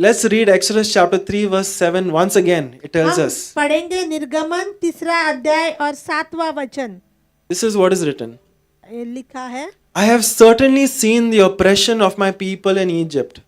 Let's read Exodus chapter 3 verse 7 once again. It tells हम us, पढ़ेंगे निर्गमन 3 अध्याय और 7वां वचन। this is what is written. ये लिखा है, I have certainly seen the oppression of my people in Egypt.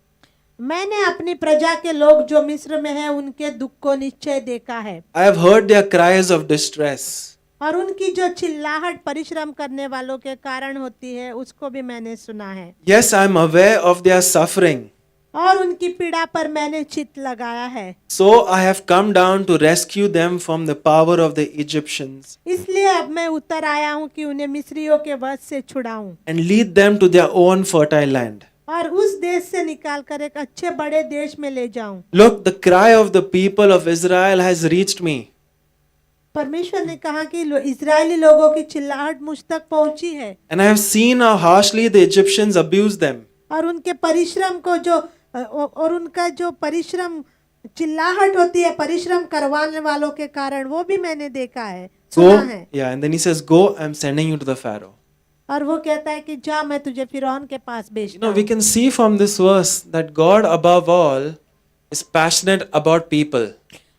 मैंने अपनी प्रजा के लोग जो मिस्र में है उनके दुख को निश्चय देखा है, I have heard their cries of distress. और उनकी जो चिल्लाहट परिश्रम करने वालों के कारण होती है उसको भी मैंने सुना है, Yes, I am aware of their suffering. और उनकी पीड़ा पर मैंने चित्त लगाया है। So I have come down to rescue them from the power of the Egyptians इसलिए अब मैं उतर आया हूँ कि उन्हें मिस्रियों के वश से छुड़ाऊं and lead them to their own fertile land. और उस देश से निकालकर एक अच्छे बड़े देश में ले जाऊं। Look, the cry of the people of Israel has reached me. परमेश्वर ने कहा कि इजरायली लोगों की चिल्लाहट मुझ तक पहुंची है, And I have seen how harshly the Egyptians abuse them. और उनके परिश्रम को और उनका जो परिश्रम चिल्लाहट होती है परिश्रम करवाने वालों के कारण, वो भी मैंने देखा है, सुना Go, है। yeah, and then he says, Go, I'm sending you to the Pharaoh. और वो कहता है कि जा, मैं तुझे फिरौन के पास भेजता We हूँ। can see from this verse that God, above all, is passionate about people.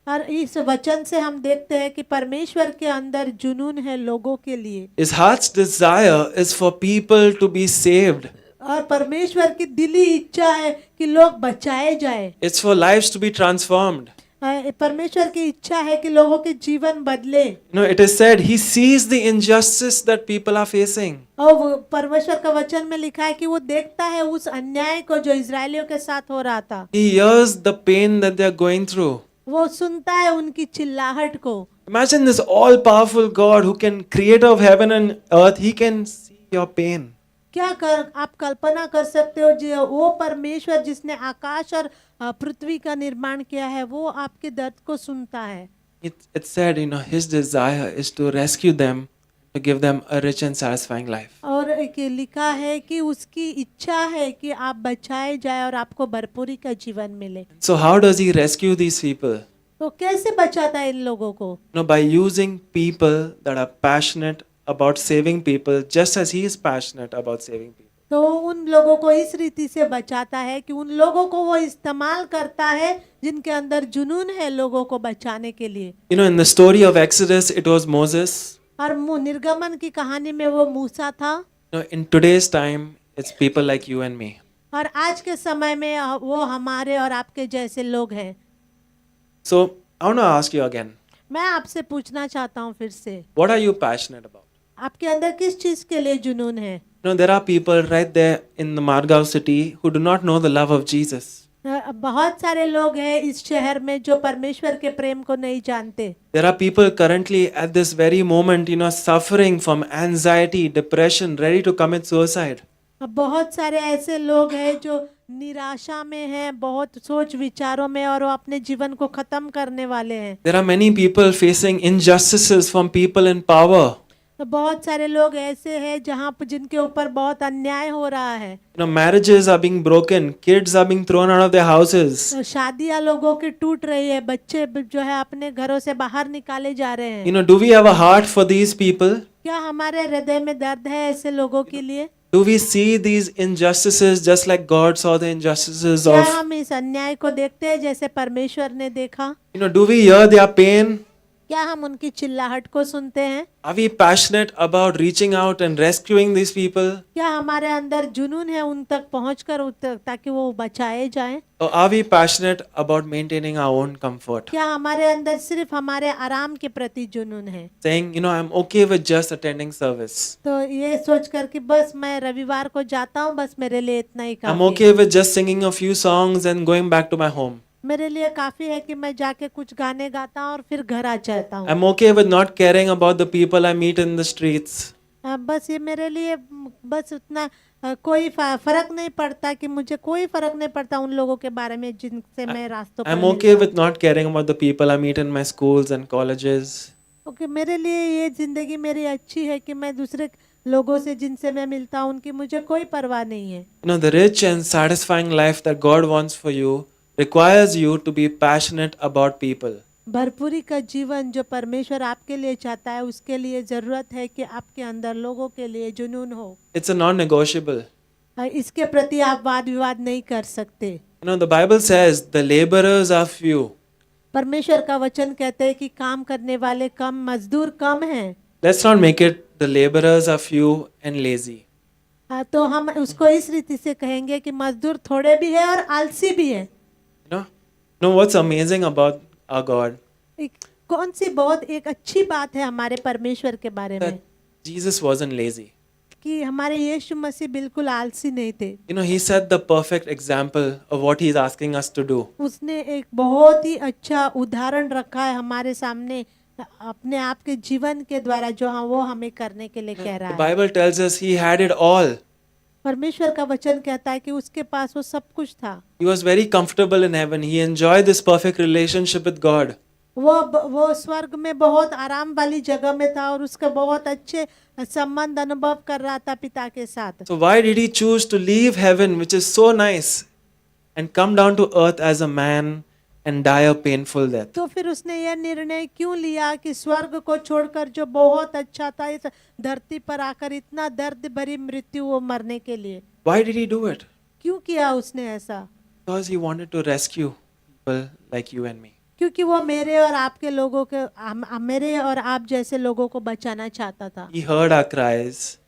और इस वचन से हम देखते हैं कि परमेश्वर के अंदर जुनून है लोगों के लिए, His heart's desire is for people to be saved. और परमेश्वर की दिली इच्छा है कि लोग बचाए जाए। It's for lives to be transformed. परमेश्वर की इच्छा है कि लोगों के जीवन बदले। It is said he sees the injustice that people are facing. और वो परमेश्वर का वचन में लिखा है कि वो देखता है उस अन्याय को जो इजरायलियों के साथ हो रहा था। He hears the pain that they are going through. वो सुनता है उनकी चिल्लाहट को। Imagine this all-powerful God who can create of heaven and earth. He can see your pain. आप कल्पना कर सकते हो जो वो परमेश्वर जिसने आकाश और पृथ्वी का निर्माण किया है, वो आपके दर्द को सुनता है। It said, his desire is to rescue them, to give them a rich and satisfying life. और एक लिखा है कि उसकी इच्छा है कि आप बचाए जाए और आपको भरपूरी का जीवन मिले। So how does he rescue these people? तो कैसे बचाता है इन लोगों को? By using people that are passionate about saving people, just as he is passionate about saving people. तो उन लोगों को इस रीति से बचाता है कि उन लोगों को वो इस्तेमाल करता है जिनके अंदर जुनून है लोगों को बचाने के लिए। In the story of Exodus, it was Moses. और निर्गमन की कहानी में वो मूसा था। In today's time, it's people like you and me. और आज के समय में वो हमारे और आपके जैसे लोग हैं। So I want to ask you again. मैं आपसे पूछना चाहता हूँ फिर से, What are you passionate about? आपके अंदर किस चीज के लिए जुनून है? There are people right there in the Margao city who do not know the love of Jesus. बहुत सारे लोग हैं इस शहर में जो परमेश्वर के प्रेम को नहीं जानते। There are people currently at this very moment, suffering from anxiety, depression, ready to commit suicide. बहुत सारे ऐसे लोग हैं जो निराशा में हैं, बहुत सोच विचारों में, और वो अपने जीवन को खत्म करने वाले हैं। There are many people facing injustices from people in power. बहुत सारे लोग ऐसे हैं जहाँ जिनके ऊपर बहुत अन्याय हो रहा है। Marriages are being broken, kids are being thrown out of their houses. शादियाँ लोगों की टूट रही है, बच्चे जो है अपने घरों से बाहर निकाले जा रहे हैं। Do we have a heart for these people? क्या हमारे हृदय में दर्द है ऐसे लोगों के लिए? Do we see these injustices just like God saw the injustices क्या of? हम इस अन्याय को देखते हैं जैसे परमेश्वर ने देखा? Do we hear their pain? क्या हम उनकी चिल्लाहट को सुनते हैं? Are we passionate about reaching out and rescuing these people? क्या हमारे अंदर जुनून है उन तक पहुंचकर ताकि वो बचाए जाएं? Or are we passionate about maintaining our own comfort? क्या हमारे अंदर सिर्फ हमारे आराम के प्रति जुनून है? Saying, I'm okay with just attending service. तो ये सोचकर कि बस मैं रविवार को जाता हूँ, बस मेरे लिए इतना ही I'm काफी okay with just singing a few songs and going back to my home. मेरे लिए काफी है कि मैं जाके कुछ गाने गाता हूँ और फिर घर आ जाता हूँ। I'm okay with not caring about the people I meet in the streets. बस ये मेरे लिए बस उतना कोई फर्क नहीं पड़ता कि मुझे कोई फर्क नहीं पड़ता उन लोगों के बारे में जिनसे मैं रास्तों पर I'm okay with not caring about the people I meet in my schools and colleges. Okay, मेरे लिए ये जिंदगी मेरी अच्छी है कि मैं दूसरे लोगों से जिनसे मैं मिलता हूँ उनकी मुझे कोई परवाह नहीं है। The rich and satisfying life that God wants for you requires you to be passionate about people. भरपूरी का जीवन जो परमेश्वर आपके लिए चाहता है उसके लिए जरूरत है कि आपके अंदर लोगों के लिए जुनून हो। It's a non-negotiable. इसके प्रति आप वाद विवाद नहीं कर सकते। You know, the Bible says the laborers are few. परमेश्वर का वचन कहते हैं कि काम करने वाले कम, मजदूर कम हैं। Let's not make it the laborers are few and lazy. तो हम उसको इस रीति से कहेंगे कि मजदूर थोड़े भी है और आलसी भी है। You know what's amazing about our God? कौन सी बहुत एक अच्छी बात है हमारे परमेश्वर के बारे में, That Jesus wasn't lazy. कि हमारे यीशु मसीह बिल्कुल आलसी नहीं थे। You know, he set the perfect example of what he's asking us to do. उसने एक बहुत ही अच्छा उदाहरण रखा है हमारे सामने अपने आप के जीवन के द्वारा, जो वो हमें करने के लिए कह रहा The है। Bible tells us he had it all. परमेश्वर का वचन कहता है कि उसके पास वो सब कुछ था। He was very comfortable in heaven. He enjoyed this perfect relationship with God. वो स्वर्ग में बहुत आराम वाली जगह में था और उसका बहुत अच्छे संबंध अनुभव कर रहा था पिता के साथ। So why did he choose to leave heaven, which is so nice, and come down to earth as a man and die a painful death? तो फिर उसने यह निर्णय क्यों लिया कि स्वर्ग को छोड़कर जो बहुत अच्छा था, इस धरती पर आकर इतना दर्द भरी मृत्यु वो मरने के लिए? Why did he do it? क्यों किया उसने ऐसा? Because he wanted to rescue people like you and me. क्योंकि वो मेरे और आपके लोगों के मेरे और आप जैसे लोगों को बचाना चाहता था। He heard our cries.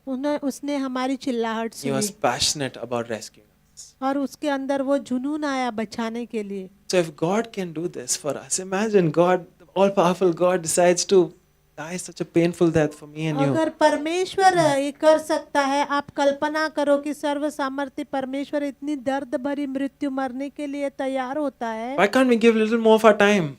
उसने हमारी चिल्लाहट He was सुनी passionate about rescuing us. और उसके अंदर वो जुनून आया बचाने के लिए। So if God can do this for us, imagine God, the all-powerful God, decides to die such a painful death for me and you. अगर परमेश्वर ये कर सकता है, आप कल्पना करो कि सर्व सामर्थ्य परमेश्वर इतनी दर्द भरी मृत्यु मरने के लिए तैयार होता है। Why can't we give a little more of our time?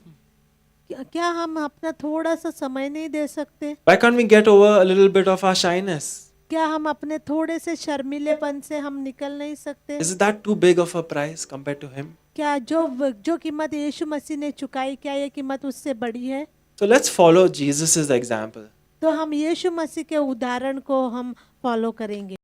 क्या हम अपना थोड़ा सा समय नहीं दे सकते? Why can't we get over a little bit of our shyness? क्या हम अपने थोड़े से शर्मीलेपन से हम निकल नहीं सकते? Is that too big of a price compared to Him? क्या जो कीमत यीशु मसीह ने चुकाई, क्या ये कीमत उससे बड़ी है? So let's follow Jesus' example. तो हम यीशु मसीह के उदाहरण को हम फॉलो करेंगे।